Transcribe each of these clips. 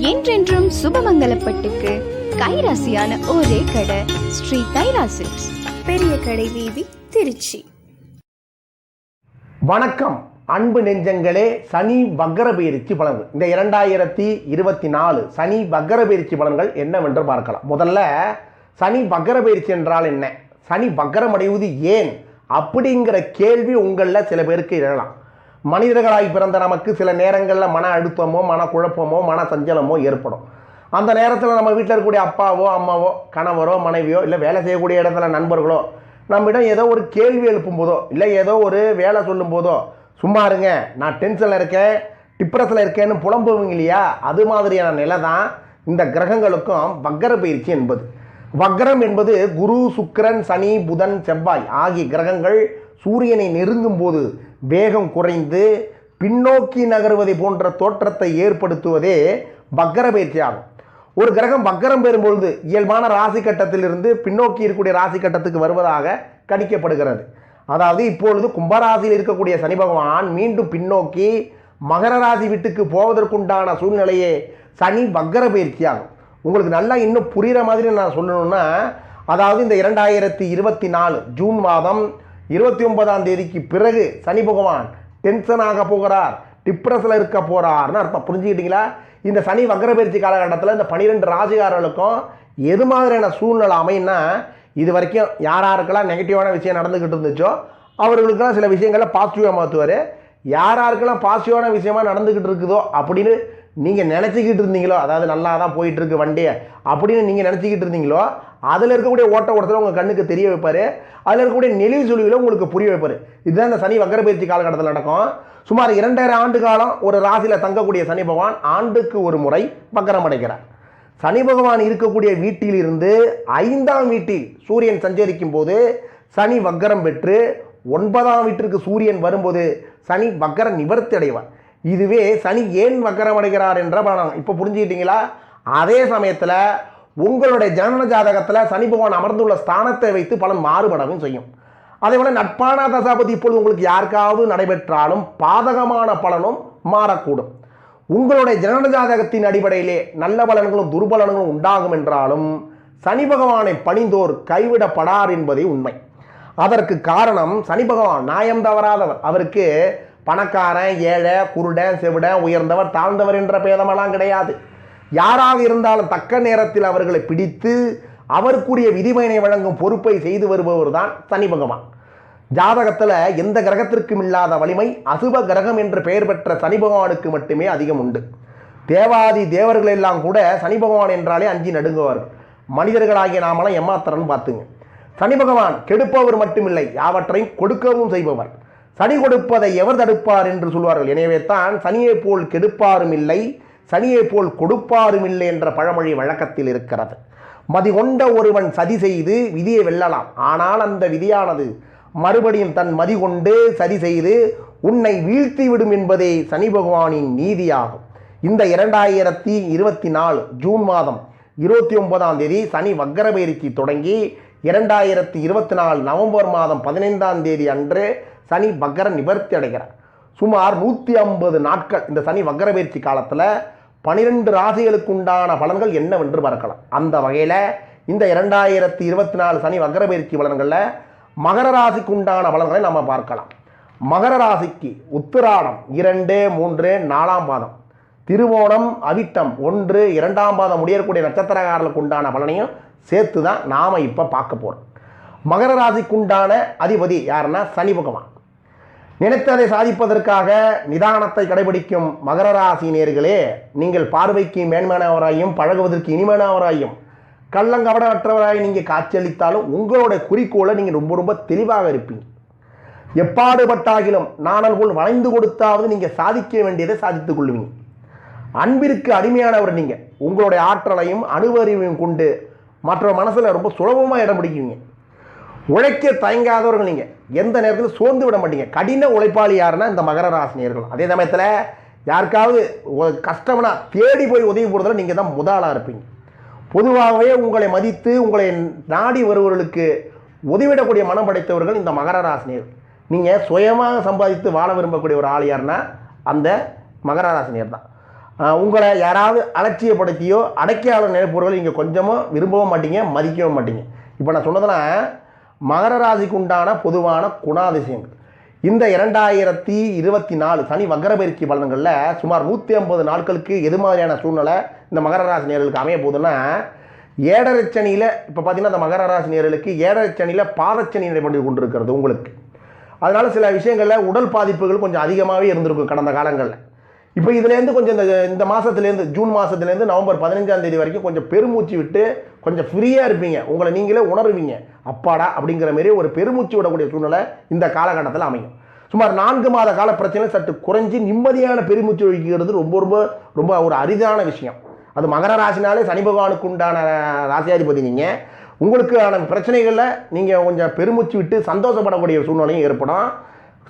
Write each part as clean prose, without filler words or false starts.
என்றென்றும் சுபமங்கலப்பட்டுக்கு கைராசியான ஒரே கடை ஸ்ரீ கைராசிக்ஸ், பெரிய கடை வீதி, திருச்சி. வணக்கம் அன்பு நெஞ்சங்களே. சனி வக்கர பயிற்சி பலன்கள், இந்த 2024 சனி வக்கர பயிற்சி பலன்கள் என்னவென்று பார்க்கலாம். முதல்ல சனி வக்கர பயிற்சி என்றால் என்ன, சனி வக்கரம் அடைவது ஏன் அப்படிங்கிற கேள்வி உங்களில் சில பேருக்கு எழலாம். மனிதர்களாய் பிறந்த நமக்கு சில நேரங்களில் மன அழுத்தமோ மன குழப்பமோ மன சஞ்சலமோ ஏற்படும். அந்த நேரத்தில் நம்ம வீட்டில் இருக்கக்கூடிய அப்பாவோ அம்மாவோ கணவரோ மனைவியோ இல்லை வேலை செய்யக்கூடிய இடத்துல நண்பர்களோ நம்மிடம் ஏதோ ஒரு கேள்வி எழுப்பும் போதோ இல்லை ஏதோ ஒரு வேலை சொல்லும் போதோ சும்மா இருங்க, நான் டென்ஷனில் இருக்கேன், டிப்ரெஷனில் இருக்கேன்னு புலம்புவீங்க இல்லையா, அது மாதிரியான நிலை தான் இந்த கிரகங்களுக்கும் வக்கர பயிற்சி என்பது. வக்கரம் என்பது குரு, சுக்கிரன், சனி, புதன், செவ்வாய் ஆகிய கிரகங்கள் சூரியனை நெருங்கும் போது வேகம் குறைந்து பின்னோக்கி நகர்வதை போன்ற தோற்றத்தை ஏற்படுத்துவதே வக்கர பயிற்சி ஆகும். ஒரு கிரகம் வக்கரம் பெறும்பொழுது இயல்பான ராசி கட்டத்திலிருந்து பின்னோக்கி இருக்கக்கூடிய ராசி கட்டத்துக்கு வருவதாக கணிக்கப்படுகிறது. அதாவது இப்பொழுது கும்பராசியில் இருக்கக்கூடிய சனி பகவான் மீண்டும் பின்னோக்கி மகர ராசி வீட்டுக்கு போவதற்குண்டான சூழ்நிலையே சனி வக்கர பயிற்சி ஆகும். உங்களுக்கு நல்லா இன்னும் புரிகிற மாதிரி நான் சொல்லணும்னா, அதாவது இந்த 2024 ஜூன் மாதம் 29ஆம் தேதிக்கு பிறகு சனி பகவான் டென்ஷனாக போகிறார், டிப்ரெஷனில் இருக்க போகிறார்னு அர்த்தம். புரிஞ்சுக்கிட்டீங்களா? இந்த சனி வக்கர பயிற்சி காலகட்டத்தில் இந்த 12 ராசிகாரர்களுக்கும் எது மாதிரியான சூழ்நிலை அமைன்னா, இது வரைக்கும் யாராருக்கெல்லாம் நெகட்டிவான விஷயம் நடந்துக்கிட்டு இருந்துச்சோ அவர்களுக்கெல்லாம் சில விஷயங்களில் பாசிட்டிவாக மாற்றுவார். யாராருக்கெல்லாம் பாசிட்டிவான விஷயமாக நடந்துக்கிட்டு இருக்குதோ அப்படின்னு நீங்கள் நினச்சிக்கிட்டு இருந்தீங்களோ, அதாவது நல்லா தான் போயிட்டுருக்கு வண்டியை அப்படின்னு நீங்கள் நினச்சிக்கிட்டு இருந்தீங்களோ, அதில் இருக்கக்கூடிய ஓட்டத்தில் உங்கள் கண்ணுக்கு தெரிய வைப்பார். அதில் இருக்கக்கூடிய நெளிவு சுழிவில் உங்களுக்கு புரிய வைப்பார். இதுதான் இந்த சனி வக்கர பயிற்சி காலகட்டத்தில் நடக்கும். சுமார் 2.5 ஆண்டு காலம் ஒரு ராசியில் தங்கக்கூடிய சனி பகவான் ஆண்டுக்கு ஒரு முறை வக்கரம் அடைகிறார். சனி பகவான் இருக்கக்கூடிய வீட்டிலிருந்து 5ஆம் வீட்டில் சூரியன் சஞ்சரிக்கும் போது சனி வக்கரம் பெற்று 9ஆம் வீட்டிற்கு சூரியன் வரும்போது சனி வக்கர நிவர்த்தி அடைவார். இதுவே சனி ஏன் வக்கரம் அடைகிறார் என்ற பலன் இப்போ புரிஞ்சுக்கிட்டீங்களா? அதே சமயத்தில் உங்களுடைய ஜனன ஜாதகத்தில் சனி பகவான் அமர்ந்துள்ள ஸ்தானத்தை வைத்து பலன் மாறுபடவும் செய்யும். அதே போல் நட்பான தசாபதி இப்பொழுது உங்களுக்கு யாருக்காவது நடைபெற்றாலும் பாதகமான பலனும் மாறக்கூடும். உங்களுடைய ஜனன ஜாதகத்தின் அடிப்படையிலே நல்ல பலன்களும் துர்பலன்களும் உண்டாகும் என்றாலும் சனி பகவானை பணிந்தோர் கைவிடப்படார் என்பதே உண்மை. அதற்கு காரணம் சனி பகவான் நியாயம் தவறாதவர். அவருக்கு பணக்காரன், ஏழை, குருடன், செவிடன், உயர்ந்தவர், தாழ்ந்தவர் என்ற பேதமெல்லாம் கிடையாது. யாராக இருந்தாலும் தக்க நேரத்தில் அவர்களை பிடித்து அவருக்குரிய விதிமையினை வழங்கும் பொறுப்பை செய்து வருபவர் தான் சனி பகவான். ஜாதகத்தில் எந்த கிரகத்திற்கும் இல்லாத வலிமை அசுப கிரகம் என்று பெயர் பெற்ற சனி பகவானுக்கு மட்டுமே அதிகம் உண்டு. தேவாதி தேவர்கள் எல்லாம் கூட சனி பகவான் என்றாலே அஞ்சி நடுங்குவார்கள். மனிதர்களாகிய நாமெல்லாம் ஏமாத்திரன்னு பார்த்துங்க. சனி பகவான் கெடுப்பவர் மட்டுமில்லை, யாவற்றையும் கொடுக்கவும் செய்பவர். சனி கொடுப்பதை எவர் தடுப்பார் என்று சொல்வார்கள். எனவே தான் சனியை போல் கெடுப்பாரும் இல்லை, சனியை போல் கொடுப்பாரும் இல்லை என்ற பழமொழி வழக்கத்தில் இருக்கிறது. மதி கொண்ட ஒருவன் சதி செய்து விதியை வெல்லலாம், ஆனால் அந்த விதியானது மறுபடியும் தன் மதி கொண்டு சதி செய்து உன்னை வீழ்த்தி விடும் என்பதே சனி பகவானின் நீதியாகும். இந்த 2024 ஜூன் மாதம் 29ஆம் தேதி சனி வக்கர பயிற்சி தொடங்கி 2024 நவம்பர் மாதம் 15ஆம் தேதி அன்று சனி வக்கர நிவர்த்தி அடைகிறார். சுமார் 150 நாட்கள் இந்த சனி வக்கர பயிற்சி காலத்தில் 12 ராசிகளுக்கு உண்டான பலன்கள் என்னவென்று பார்க்கலாம். அந்த வகையில் இந்த 2024 சனி வக்கர பயிற்சி பலன்களில் மகர ராசிக்கு உண்டான பலன்களை நம்ம பார்க்கலாம். மகர ராசிக்கு உத்திராடம் 2, 3, 4ஆம் பாதம், திருவோணம், அவிட்டம் 1, 2ஆம் பாதம் முடியக்கூடிய நட்சத்திரக்காரர்களுக்கு உண்டான பலனையும் சேர்த்து தான் நாம் இப்போ பார்க்க போகிறோம். மகர ராசிக்கு உண்டான அதிபதி யாருன்னா சனி பகவான். நினைத்ததை சாதிப்பதற்காக நிதானத்தை கடைபிடிக்கும் மகர ராசி நேயர்களே, நீங்கள் பார்வைக்கு மேன்மையானவராயும் பழகுவதற்கு இனிமையானவராயும் கள்ளங்கபடமற்றவராய் நீங்கள் காட்சியளித்தாலும் உங்களுடைய குறிக்கோளை நீங்கள் ரொம்ப தெளிவாக இருப்பீங்க. எப்பாடுபட்டாகிலும் நாணல் போல் வளைந்து கொடுத்தாவது நீங்கள் சாதிக்க வேண்டியதை சாதித்துக் கொள்வீங்க. அன்பிற்கு அடிமையானவர் நீங்கள். உங்களுடைய ஆற்றலையும் அனுபவத்தையும் கொண்டு மற்ற மனசில் ரொம்ப சுலபமாக இடம் பிடிக்குவீங்க. உழைக்க தயங்காதவர்கள் நீங்கள். எந்த நேரத்தில் சோர்ந்து விட மாட்டீங்க. கடின உழைப்பாளி யாருன்னா இந்த மகர ராசினியர்கள். அதே சமயத்தில் யாருக்காவது கஷ்டம்னா தேடி போய் உதவி போடுறதுல நீங்கள் தான் முதலாக இருப்பீங்க. பொதுவாகவே உங்களை மதித்து உங்களை நாடி வருபவர்களுக்கு உதவிடக்கூடிய மனம் படைத்தவர்கள் இந்த மகர ராசினியர்கள். நீங்கள் சுயமாக சம்பாதித்து வாழ விரும்பக்கூடிய ஒரு ஆள் யாருன்னா அந்த மகர ராசினியர் தான். உங்களை யாராவது அலட்சியப்படுத்தியோ அடைக்கால நினைப்பவர்கள் நீங்கள் கொஞ்சமும் விரும்பவும் மாட்டீங்க, மதிக்கவும் மாட்டீங்க. இப்போ நான் சொன்னதெல்லாம் மகர ராசிக்கு உண்டான பொதுவான குணாதிசயங்கள். இந்த 2024 சனி வக்கர பயிற்சி பலன்களில் சுமார் 150 நாட்களுக்கு எது மாதிரியான சூழ்நிலை இந்த மகர ராசி நேயர்களுக்கு அமைய போகுதுன்னா, ஏழரை சனியில் இப்போ பார்த்தீங்கன்னா இந்த மகர ராசி நேயர்களுக்கு ஏழரை சனியில் பாதச்சனி நடைபெற்று கொண்டிருக்கிறது உங்களுக்கு. அதனால் சில விஷயங்களில் உடல் பாதிப்புகள் கொஞ்சம் அதிகமாகவே இருந்திருக்கும் கடந்த காலங்களில். இப்போ இதுலேருந்து கொஞ்சம் இந்த மாதத்துலேருந்து ஜூன் மாதத்துலேருந்து நவம்பர் 15ஆம் தேதி வரைக்கும் கொஞ்சம் பெருமூச்சு விட்டு கொஞ்சம் ஃப்ரீயாக இருப்பீங்க. உங்களை நீங்களே உணர்வீங்க, அப்பாடா அப்படிங்கிற மாரி ஒரு பெருமூச்சு விடக்கூடிய சூழ்நிலை இந்த காலகட்டத்தில் அமையும். சுமார் 4 மாத கால பிரச்சனை சற்று குறைஞ்சி நிம்மதியான பெருமூச்சு ஒழிக்கிறது ரொம்ப ரொம்ப ரொம்ப ஒரு அரிதான விஷயம். அது மகர ராசினாலே சனி பகவானுக்கு உண்டான ராசியாதிபதி. நீங்கள் உங்களுக்கான பிரச்சனைகளில் நீங்கள் கொஞ்சம் பெருமூச்சு விட்டு சந்தோஷப்படக்கூடிய சூழ்நிலையும் ஏற்படும்.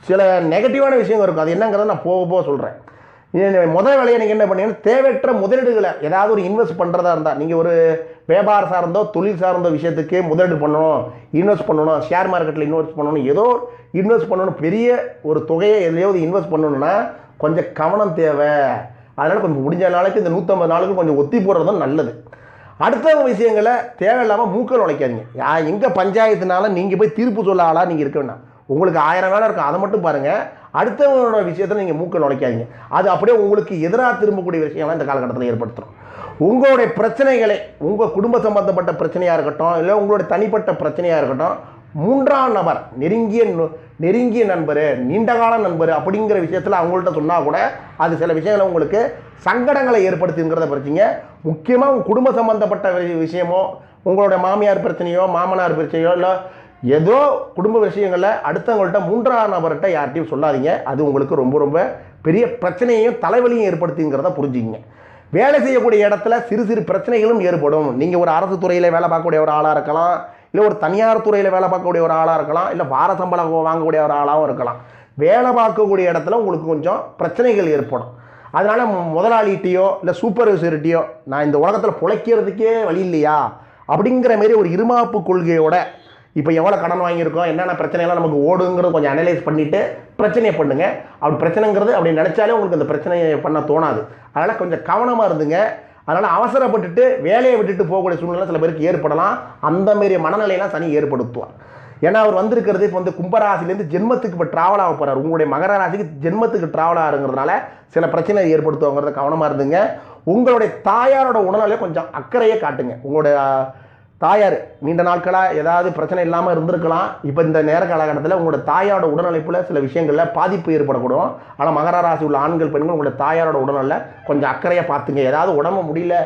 சில நெகட்டிவான விஷயங்கள் இருக்கும், அது என்னங்கிறத நான் போக போக சொல்கிறேன். முதல் வேலையை நீங்கள் என்ன பண்ணீங்கன்னா, தேவையற்ற முதலீடுகளை ஏதாவது ஒரு இன்வெஸ்ட் பண்ணுறதா இருந்தால், நீங்கள் ஒரு வியாபாரம் சார்ந்தோ தொழில் சார்ந்த விஷயத்துக்கு முதலீடு பண்ணணும், இன்வெஸ்ட் பண்ணணும், ஷேர் மார்க்கெட்டில் இன்வெஸ்ட் பண்ணணும், ஏதோ இன்வெஸ்ட் பண்ணணும், பெரிய ஒரு தொகையை எதையாவது இன்வெஸ்ட் பண்ணணுன்னா கொஞ்சம் கவனம் தேவை. அதனால் கொஞ்சம் முடிஞ்ச நாளைக்கு இந்த 150 நாளுக்கு கொஞ்சம் ஒத்தி போடுறதும் நல்லது. அடுத்த விஷயங்களை தேவையில்லாமல் மூக்கள் உழைக்காதீங்க. எங்கே பஞ்சாயத்துனால நீங்கள் போய் தீர்ப்பு சொல்ல ஆளாக நீங்கள் இருக்க வேண்டாம். உங்களுக்கு 1000 வேலை இருக்கும், அதை மட்டும் பாருங்கள். அடுத்தவங்களோட விஷயத்தில் நீங்கள் மூக்கள் நுழைக்காதீங்க. அது அப்படியே உங்களுக்கு எதிராக திரும்பக்கூடிய விஷயம்லாம் இந்த காலகட்டத்தில் ஏற்படுத்தும். உங்களுடைய பிரச்சனைகளை, உங்கள் குடும்ப சம்பந்தப்பட்ட பிரச்சனையாக இருக்கட்டும், இல்லை உங்களுடைய தனிப்பட்ட பிரச்சனையாக இருக்கட்டும், 3ஆம் நபர், நெருங்கிய நண்பர், நீண்டகால நண்பர் அப்படிங்கிற விஷயத்தில் அவங்கள்ட்ட சொன்னால் கூட அது சில விஷயங்களை உங்களுக்கு சங்கடங்களை ஏற்படுத்துங்கிறத பிரச்சனைங்க. முக்கியமாக உங்கள் குடும்ப சம்பந்தப்பட்ட விஷயமோ, உங்களுடைய மாமியார் பிரச்சனையோ மாமனார் பிரச்சனையோ, இல்லை ஏதோ குடும்ப விஷயங்களில் அடுத்தவங்கள்ட்ட 3ஆம் நபர்கிட்ட யார்ட்டையும் சொல்லாதீங்க. அது உங்களுக்கு ரொம்ப ரொம்ப பெரிய பிரச்சனையையும் தலைவலியும் ஏற்படுத்திங்கிறத புரிஞ்சுக்கிங்க. வேலை செய்யக்கூடிய இடத்துல சிறு சிறு பிரச்சனைகளும் ஏற்படும். நீங்கள் ஒரு அரசு துறையில் வேலை பார்க்கக்கூடிய ஒரு ஆளாக இருக்கலாம், இல்லை ஒரு தனியார் துறையில் வேலை பார்க்கக்கூடிய ஒரு ஆளாக இருக்கலாம், இல்லை வார சம்பளம் வாங்கக்கூடிய ஒரு ஆளாகவும் இருக்கலாம். வேலை பார்க்கக்கூடிய இடத்துல உங்களுக்கு கொஞ்சம் பிரச்சனைகள் ஏற்படும். அதனால் முதலாளிகிட்டையோ இல்லை சூப்பர்வைசர்கிட்டையோ நான் இந்த உலகத்தில் பிழைக்கிறதுக்கே வழி இல்லையா அப்படிங்கிற மாரி ஒரு இருமாப்பு கொள்கையோட இப்போ எவ்வளோ கடன் வாங்கியிருக்கோம், என்னென்ன பிரச்சனைலாம் நமக்கு ஓடுங்கிறது கொஞ்சம் அனலைஸ் பண்ணிவிட்டு பிரச்சனையை பண்ணுங்கள். அப்படி பிரச்சனைங்கிறது அப்படி நினச்சாலே உங்களுக்கு அந்த பிரச்சனையை பண்ண தோணாது. அதனால் கொஞ்சம் கவனமாக இருந்துங்க. அதனால் அவசரப்பட்டுட்டு வேலையை விட்டுட்டு போகக்கூடிய சூழ்நிலை சில பேருக்கு ஏற்படலாம். அந்தமாரி மனநிலையெல்லாம் சனி ஏற்படுத்துவார். ஏன்னா அவர் வந்திருக்கிறது இப்போ வந்து கும்பராசிலேருந்து ஜென்மத்துக்கு இப்போ ட்ராவல் ஆக போகிறார். உங்களுடைய மகர ராசிக்கு ஜென்மத்துக்கு ட்ராவல் ஆகுங்கிறதுனால சில பிரச்சனை ஏற்படுத்துவாங்கிறத கவனமாக இருந்துங்க. உங்களுடைய தாயாரோட உடல்நிலையை கொஞ்சம் அக்கறையை காட்டுங்க. உங்களுடைய தாயார் நீண்ட நாட்களாக ஏதாவது பிரச்சனை இல்லாமல் இருந்திருக்கலாம். இப்போ இந்த நேர காலகட்டத்தில் உங்களோட தாயாரோட உடல்நலைப்பில் சில விஷயங்களில் பாதிப்பு ஏற்படக்கூடும். ஆனால் மகர ராசி உள்ள ஆண்கள் பெண்கள் உங்களோட தாயாரோட உடல்நலில் கொஞ்சம் அக்கறையாக பார்த்துங்க. ஏதாவது உடம்பு முடியல,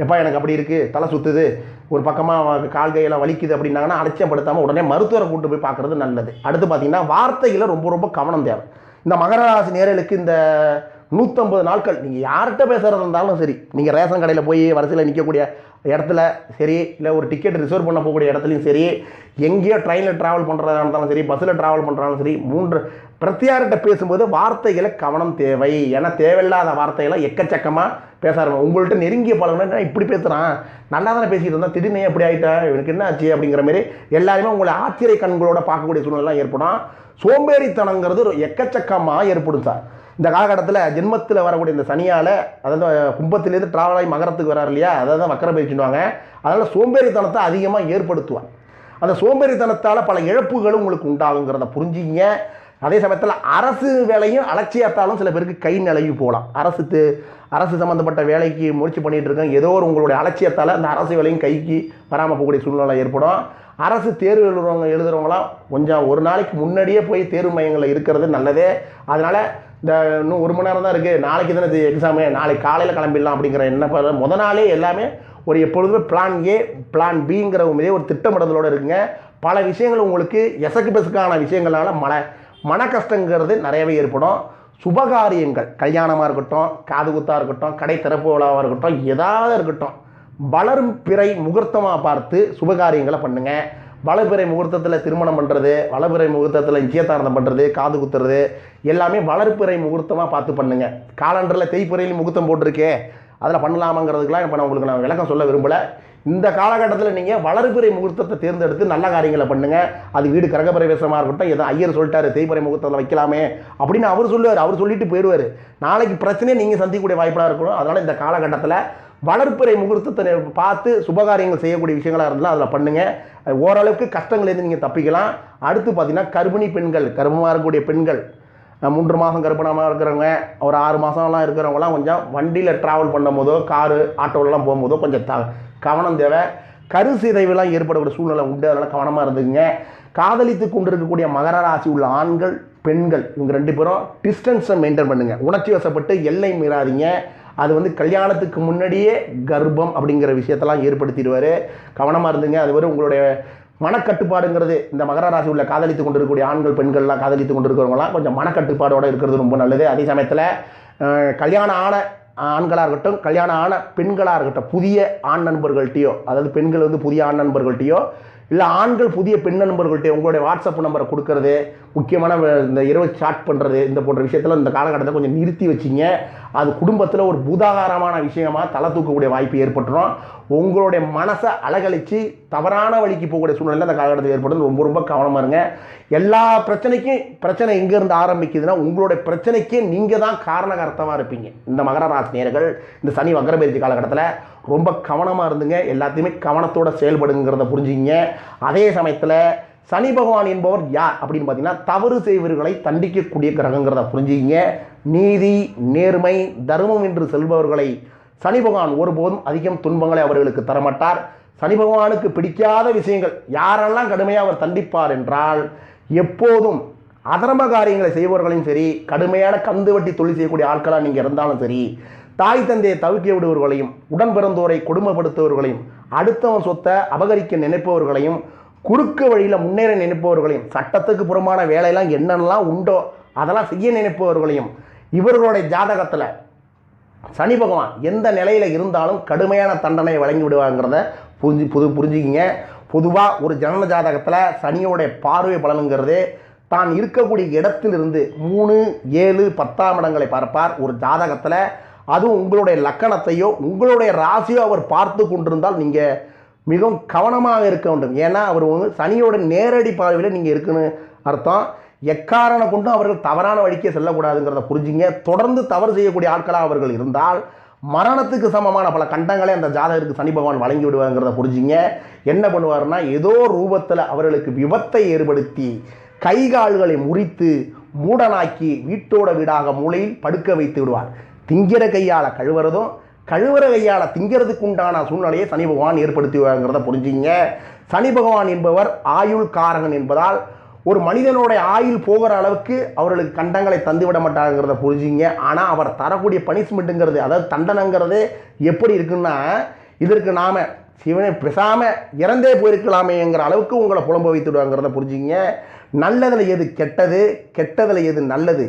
எப்பா எனக்கு அப்படி இருக்குது, தலை சுற்றுது, ஒரு பக்கமாக கால் கையெல்லாம் வலிக்குது அப்படின்னாங்கன்னா அலட்சியப்படுத்தாமல் உடனே மருத்துவரை கூட்டு போய் பார்க்குறது நல்லது. அடுத்து பார்த்தீங்கன்னா வார்த்தைகளை ரொம்ப ரொம்ப கவனம் தேவை. இந்த மகர ராசி நேயர்களுக்கு இந்த 150 நாட்கள் நீங்கள் யார்கிட்ட பேசுகிறதா இருந்தாலும் சரி, நீங்கள் ரேஷன் கடையில் போய் வரிசையில் நிற்கக்கூடிய இடத்துல சரி, இல்லை ஒரு டிக்கெட் ரிசர்வ் பண்ண போகக்கூடிய இடத்துலையும் சரி, எங்கேயோ ட்ரெயினில் ட்ராவல் பண்ணுறதா இருந்தாலும் சரி, பஸ்ஸில் ட்ராவல் பண்ணுறாலும் சரி, பிரத்தியார்கிட்ட பேசும்போது வார்த்தைகளை கவனம் தேவை. ஏன்னா தேவையில்லாத வார்த்தைகளை எக்கச்சக்கமாக பேச ஆரம்பிக்கும். உங்கள்கிட்ட நெருங்கிய பழகினா இப்படி பேசுகிறான், நல்லா தானே பேசிகிட்டு இருந்தால் திடீர்னு எப்படி ஆகிட்டா, எனக்கு என்ன ஆச்சு அப்படிங்கிற மாதிரி எல்லாருமே உங்களை ஆச்சரிய கண்களோட பார்க்கக்கூடிய சூழ்நிலாம் ஏற்படும். சோம்பேறித்தனங்கிறது ஒரு எக்கச்சக்கமாக ஏற்படும் சார். இந்த காலகட்டத்தில் ஜென்மத்தில் வரக்கூடிய இந்த சனியால், அதாவது கும்பத்திலேருந்து ட்ராவல் ஆகி மகரத்துக்கு வராரு இல்லையா, அதாவது தான் வக்கர பயிற்சிடுவாங்க. அதனால் சோம்பேறித்தனத்தை அதிகமாக ஏற்படுத்துவாங்க. அந்த சோம்பேறித்தனத்தால் பல இழப்புகளும் உங்களுக்கு உண்டாகுங்கிறத புரிஞ்சிங்க. அதே சமயத்தில் அரசு வேலையும் அலட்சியத்தாலும் சில பேருக்கு கை நிலைவு போகலாம். அரசு சம்மந்தப்பட்ட வேலைக்கு முயற்சி பண்ணிகிட்டு இருக்கேன், ஏதோ ஒரு உங்களுடைய அலட்சியத்தால் அந்த அரசு வேலையும் கைக்கு வராமல் போகக்கூடிய சூழ்நிலை ஏற்படும். அரசு தேர்வு எழுதுறவங்களாம் கொஞ்சம் ஒரு நாளைக்கு முன்னாடியே போய் தேர்வு மையங்களில் இருக்கிறது நல்லதே. அதனால் இந்த இன்னும் 1 மணி நேரம் தான் இருக்குது, நாளைக்கு தானே எக்ஸாமு, நாளைக்கு காலையில் கிளம்பிடலாம் அப்படிங்கிற என்ன முத நாளே எல்லாமே ஒரு எப்பொழுதுமே பிளான் ஏ பிளான் பிங்கிற மாதிரி ஒரு திட்டமிடுதலோடு இருக்குங்க. பல விஷயங்கள் உங்களுக்கு எசக்கு பெசுக்கான விஷயங்களால் மன கஷ்டங்கிறது நிறையவே ஏற்படும். சுபகாரியங்கள், கல்யாணமாக இருக்கட்டும், காது குத்தாக இருக்கட்டும், கடை திறப்பு விழாவாக இருக்கட்டும், ஏதாவது இருக்கட்டும், வளரும் பிறை முகூர்த்தமாக பார்த்து சுபகாரியங்களை பண்ணுங்கள். வளர்பிறை முகூர்த்தத்தில் திருமணம் பண்ணுறது, வளர்பிறை முகூர்த்தத்தில் நிச்சயதார்த்தம் பண்ணுறது, காது குத்துறது எல்லாமே வளர்பிறை முகூர்த்தமாக பார்த்து பண்ணுங்கள். காலண்டரில் தேய்பிறையில் முகூர்த்தம் போட்டிருக்கே அதில் பண்ணலாமாங்கிறதுக்கெலாம் இப்போ நான் உங்களுக்கு விளக்கம் சொல்ல விரும்பலை. இந்த காலகட்டத்தில் நீங்கள் வளர்பிறை முகூர்த்தத்தை தேர்ந்தெடுத்து நல்ல காரியங்களை பண்ணுங்கள். அது வீடு கிரகப்பிரவேசமாக இருக்கட்டும், ஏதோ ஐயர் சொல்லிட்டாரு தேய்பிறை முகூர்த்தத்தில் வைக்கலாமே அப்படின்னு அவர் சொல்லுவார். அவர் சொல்லிட்டு போயிடுவார். நாளைக்கு பிரச்சனையை நீங்கள் சந்திக்கக்கூடிய வாய்ப்பாக இருக்கணும். அதனால் இந்த காலகட்டத்தில் வளர்ப்பிறை முகூர்த்தத்தை பார்த்து சுபகாரியங்கள் செய்யக்கூடிய விஷயங்களாக இருந்தால் அதில் பண்ணுங்கள். ஓரளவுக்கு கஷ்டங்கள்லேருந்து நீங்கள் தப்பிக்கலாம். அடுத்து பார்த்தீங்கன்னா கர்ப்பிணி பெண்கள், கர்ப்பமாக இருக்கக்கூடிய பெண்கள், 3 மாதம் கர்ப்பிணமாக இருக்கிறவங்க, ஒரு 6 மாதம்லாம் இருக்கிறவங்களாம் கொஞ்சம் வண்டியில் ட்ராவல் பண்ணும் போதோ காரு ஆட்டோலலாம் போகும்போதோ கொஞ்சம் கவனம் தேவை. கருசிதைவுலாம் ஏற்படக்கூடிய சூழ்நிலை உண்டு. அதனால் கவனமாக இருந்துங்க. காதலித்து கொண்டு இருக்கக்கூடிய மகர ராசி உள்ள ஆண்கள் பெண்கள் இவங்க 2 பேரும் டிஸ்டன்ஸை மெயின்டைன் பண்ணுங்கள். உணர்ச்சி வசப்பட்டு எல்லை மீறாதீங்க. அது கல்யாணத்துக்கு முன்னாடியே கர்ப்பம் அப்படிங்கிற விஷயத்தெல்லாம் ஏற்படுத்திடுவார். கவனமாக இருந்துங்க. அது உங்களுடைய மனக்கட்டுப்பாடுங்கிறது இந்த மகர ராசி உள்ள காதலித்து கொண்டு இருக்கக்கூடிய ஆண்கள் பெண்கள்லாம் காதலித்து கொண்டு இருக்கிறவங்களாம் கொஞ்சம் மனக்கட்டுப்பாடோடு இருக்கிறது ரொம்ப நல்லது. அதே சமயத்தில் கல்யாணம் ஆன ஆண்களாக இருக்கட்டும், கல்யாணம் ஆன பெண்களாக இருக்கட்டும், புதிய ஆண் நண்பர்கள்ட்டையோ, அதாவது பெண்கள் புதிய ஆண் நண்பர்கள்ட்டையோ இல்லை ஆண்கள் புதிய பெண் நண்பர்கள்ட்டையோ உங்களுடைய வாட்ஸ்அப் நம்பரை கொடுக்கறது, முக்கியமான இந்த இரவு சாட் பண்ணுறது, இந்த போன்ற விஷயத்தில் இந்த காலகட்டத்தை கொஞ்சம் நிறுத்தி வச்சிங்க. அது குடும்பத்தில் ஒரு பூதாகாரமான விஷயமாக தலை தூக்கக்கூடிய வாய்ப்பு ஏற்பட்டுரும். உங்களுடைய மனசை அலகழித்து தவறான வழிக்கு போகக்கூடிய சூழ்நிலை அந்த காலகட்டத்தில் ஏற்படுறது. ரொம்ப ரொம்ப கவனமாக இருங்க. எல்லா பிரச்சனைக்கும் பிரச்சனை எங்கேருந்து ஆரம்பிக்குதுன்னா உங்களுடைய பிரச்சனைக்கே நீங்கள் தான் காரணகர்த்தமாக இருப்பீங்க. இந்த மகர ராசி நேயர்கள் இந்த சனி வக்ரபெயர்ச்சி காலகட்டத்தில் ரொம்ப கவனமாக இருந்துங்க. எல்லாத்தையுமே கவனத்தோடு செயல்படுங்கிறத புரிஞ்சுங்க. அதே சமயத்தில் சனி பகவான் என்பவர் யார் அப்படின்னு பார்த்தீங்கன்னா தவறு செய்வர்களை தண்டிக்கக்கூடிய கிரகங்கிறத புரிஞ்சுக்கிங்க. நீதி நேர்மை தர்மம் என்று செல்பவர்களை சனி பகவான் ஒருபோதும் அதிகம் துன்பங்களை அவர்களுக்கு தரமாட்டார். சனி பகவானுக்கு பிடிக்காத விஷயங்கள் யாரெல்லாம் கடுமையாக அவர் தண்டிப்பார் என்றால் எப்போதும் அதர்ம காரியங்களை செய்பவர்களையும் சரி, கடுமையான கந்து வட்டி தொழில் செய்யக்கூடிய ஆட்களாக நீங்கள் இருந்தாலும் சரி, தாய் தந்தையை தவிர்க்க விடுவர்களையும், உடன் பிறந்தோரை கொடுமைப்படுத்துவர்களையும், அடுத்தவன் சொத்தை அபகரிக்க நினைப்பவர்களையும், குறுக்கு வழியில் முன்னேற நினைப்பவர்களையும், சட்டத்துக்கு புறமான வேலையெல்லாம் என்னென்னலாம் உண்டோ அதெல்லாம் செய்ய நினைப்பவர்களையும் இவர்களுடைய ஜாதகத்தில் சனி பகவான் எந்த நிலையில் இருந்தாலும் கடுமையான தண்டனையை வழங்கி விடுவாங்கிறத புரிஞ்சுக்கிங்க. பொதுவாக ஒரு ஜனன ஜாதகத்தில் சனியோடைய பார்வை பலனுங்கிறது தான் இருக்கக்கூடிய இடத்திலிருந்து 3, 7, 10ஆம் இடங்களை பார்ப்பார் ஒரு ஜாதகத்தில். அதுவும் உங்களுடைய லக்கணத்தையோ உங்களுடைய ராசியோ அவர் பார்த்து கொண்டிருந்தால் நீங்கள் மிகவும் கவனமாக இருக்க வேண்டும். ஏன்னா அவர் சனியோட நேரடி பார்வையில் நீங்கள் இருக்குன்னு அர்த்தம். எக்காரணம் கொண்டும் அவர்கள் தவறான வழிக்கே செல்லக்கூடாதுங்கிறத புரிஞ்சுங்க. தொடர்ந்து தவறு செய்யக்கூடிய ஆட்களாக அவர்கள் இருந்தால் மரணத்துக்கு சமமான பல கண்டங்களை அந்த ஜாதகருக்கு சனி பகவான் வழங்கி விடுவாங்கிறத புரிஞ்சுங்க. என்ன பண்ணுவார்னா ஏதோ ரூபத்தில் அவர்களுக்கு விபத்தை ஏற்படுத்தி கை கால்களை முறித்து மூடனாக்கி வீட்டோட வீடாக மூலையில் படுக்க வைத்து விடுவார். திங்கிற கையால் கழுவுறதும் கழுவுற கையால் திங்கிறதுக்கு உண்டான சூழ்நிலையை சனி பகவான் ஏற்படுத்துவாங்கிறத புரிஞ்சுங்க. சனி பகவான் என்பவர் ஆயுள் காரகன் என்பதால் ஒரு மனிதனுடைய ஆயுள் போகிற அளவுக்கு அவர்களுக்கு கண்டங்களை தந்துவிட மாட்டாங்கிறத புரிஞ்சுங்க. ஆனால் அவர் தரக்கூடிய பனிஷ்மெண்ட்டுங்கிறது, அதாவது தண்டனைங்கிறது எப்படி இருக்குன்னா, இதற்கு நாம் சிவனை பேசாமல் இறந்தே போயிருக்கலாமேங்கிற அளவுக்கு உங்களை புலம்ப வைத்து விடுவாங்கிறத புரிஞ்சுங்க. நல்லதில் எது கெட்டது, கெட்டதில் எது நல்லது,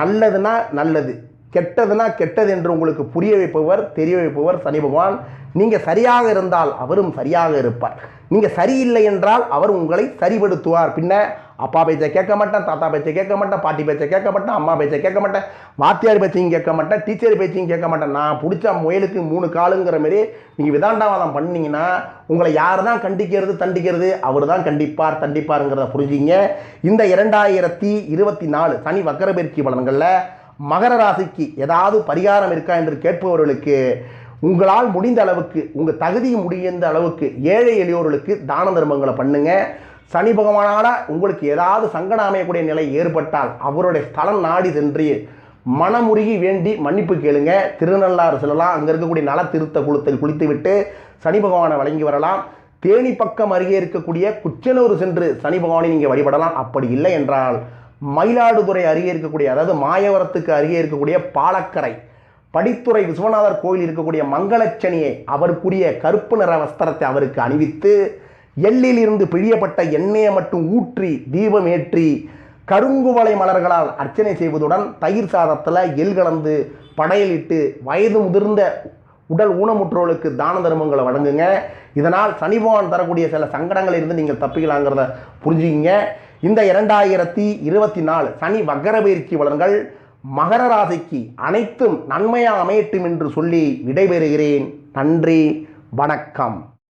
நல்லதுன்னா நல்லது, கெட்டதுன்னா கெட்டது என்று உங்களுக்கு புரிய வைப்பவர் தெரிய வைப்பவர் சனி பகவான். நீங்கள் சரியாக இருந்தால் அவரும் சரியாக இருப்பார். நீங்கள் சரியில்லை என்றால் அவர் உங்களை சரிபடுத்துவார். பின்ன அப்பா பேச்சை கேட்க மாட்டேன், தாத்தா பேச்சை கேட்க மாட்டேன், பாட்டி பேச்சை கேட்க மாட்டேன், அம்மா பேச்சை கேட்க மாட்டேன், வாத்தியார் பேச்சையும் கேட்க மாட்டேன், டீச்சர் பேச்சையும் கேட்க மாட்டேன், நான் பிடிச்ச முயலுக்கு 3 காலுங்கிற மாரி நீங்கள் விதாண்டாவாதம் பண்ணிங்கன்னா உங்களை யார் தான் கண்டிக்கிறது தண்டிக்கிறது, அவர் தான் கண்டிப்பார் தண்டிப்பாருங்கிறத புரிஞ்சுங்க. இந்த 2024 சனி வக்ரபெயர்ச்சி பலன்களில் மகர ராசிக்கு ஏதாவது பரிகாரம் இருக்கா என்று கேட்பவர்களுக்கு உங்களால் முடிந்த அளவுக்கு, உங்கள் தகுதி முடிந்த அளவுக்கு ஏழை எளியோர்களுக்கு தான தர்மங்களை பண்ணுங்க. சனி பகவானால் உங்களுக்கு ஏதாவது சங்கடம் அமையக்கூடிய நிலை ஏற்பட்டால் அவருடைய ஸ்தலம் நாடி சென்று மனமுருகி வேண்டி மன்னிப்பு கேளுங்க. திருநள்ளாறு செல்லலாம். அங்கே இருக்கக்கூடிய நல திருத்த குளத்தில் குளித்து விட்டு சனி பகவானை வழங்கி வரலாம். தேனி பக்கம் அருகே இருக்கக்கூடிய குச்சனூர் சென்று சனி பகவானை நீங்கள் வழிபடலாம். அப்படி இல்லை என்றால் மயிலாடுதுறை அருகே இருக்கக்கூடிய, அதாவது மாயவரத்துக்கு அருகே இருக்கக்கூடிய பாலக்கரை படித்துறை விஸ்வநாதர் கோயில் இருக்கக்கூடிய மங்களச்சனியை அவருக்குரிய கருப்பு நிற வஸ்திரத்தை அவருக்கு அணிவித்து எள்ளில் இருந்து பிழியப்பட்ட எண்ணெயை மட்டும் ஊற்றி தீபம் ஏற்றி கருங்குவளை மலர்களால் அர்ச்சனை செய்வதுடன் தயிர் சாதத்தில் எள் கலந்து படையலிட்டு வயது முதிர்ந்த உடல் ஊனமுற்றோர்களுக்கு தான தர்மங்களை வழங்குங்க. இதனால் சனி பகவான் தரக்கூடிய சில சங்கடங்கள் இருந்து நீங்கள் தப்பிக்கலாங்கிறத புரிஞ்சுக்கிங்க. இந்த 2024 சனி வக்ரபெயர்ச்சி பலன்கள் மகர ராசிக்கு அனைத்தும் நன்மையாக அமையட்டும் என்று சொல்லி விடைபெறுகிறேன். நன்றி, வணக்கம்.